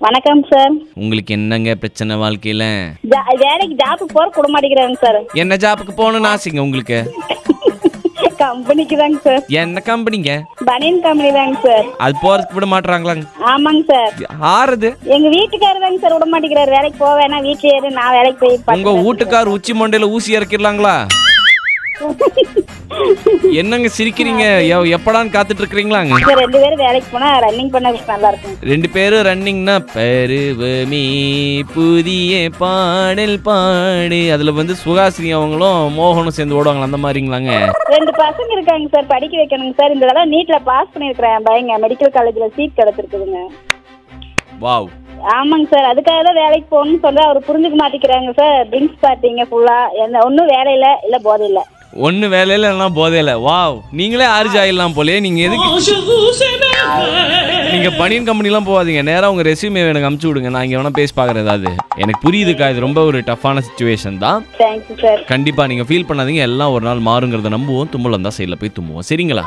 வணக்கம் சார். உங்களுக்கு என்னங்க பிரச்சனை வாழ்க்கையில? வேலைக்கு ஜாப்புக்கு போற கூட மாட்டேங்கிறாங்க சார். என்ன ஜாப்புக்கு போகணும்னு ஆசைங்க உங்களுக்கு? கம்பெனிக்கு தாங்க சார். என்ன கம்பெனிங்க? பனியன் கம்பெனி தாங்க சார். அது போறதுக்கு விட மாட்டாங்களாங்க? ஆமாங்க சார். ஆறுது எங்க வீட்டுக்காரர் தாங்க சார் விட மாட்டேங்கிறாரு. வேலைக்கு போவேனா வீட்டுல இரு, நான் வேலைக்கு போய் உங்க வீட்டுக்கார் உச்சி மண்டையில ஊசி இறக்கிடலாங்களா? என்னங்க சிரிக்கிறீங்க? எப்படான்னு காத்துட்டு இருக்கிறீங்களாங்க? ரெண்டு பேரும் வேலைக்கு போனா ரன்னிங் பண்ண நல்லா இருக்கும். ரெண்டு பேரும் ரன்னிங்னா பருவமீ புதிய பாடல் பாடு, அதுல வந்து சுகாசினி அவங்களும் மோகனும் சேர்ந்து ஓடுவாங்களா, அந்த மாதிரிங்களாங்க? ரெண்டு பசங்க இருக்காங்க சார், படிக்க வைக்கணுங்க சார். இந்த தடவை நீட்ல பாஸ் பண்ணிருக்கிறேன் பையங்க. மெடிக்கல் காலேஜ்ல சீட் கிடைச்சிருக்குதுங்க. வாவ். ஆமாங்க சார். அதுக்காக தான் வேலைக்கு போகணும்னு சொல்ற அவர் புரிஞ்சுக்க மாட்டேங்கிறாங்க சார். ட்ரிங்க்ஸ் பார்ட்டிங்க ஃபுல்லா, ஒன்னும் வேலையில இல்ல போதை இல்ல. ஒன்னு வேலையில இல்லைன்னா போதையில. வாவ், நீங்களே ஆர்ஜி ஆயிடலாம் போலே. நீங்க எதுக்கு நீங்க பனியன் கம்பெனிலாம் போகாதீங்க, நேராக உங்க ரெஸ்யூமே எனக்கு அமுச்சு விடுங்க, நான் இங்கே வேணா பேசி பார்க்குறேன். ஏதாவது எனக்கு புரியுதுக்கா, இது ரொம்ப ஒரு டஃப்பான சுச்சுவேஷன் தான். Thank you sir. கண்டிப்பா நீங்க ஃபீல் பண்ணாதீங்க, எல்லாம் ஒரு நாள் மாறுங்கிறத நம்புவோம். தும்மல் வந்தா சைடில் போய் தும்புவோம், சரிங்களா?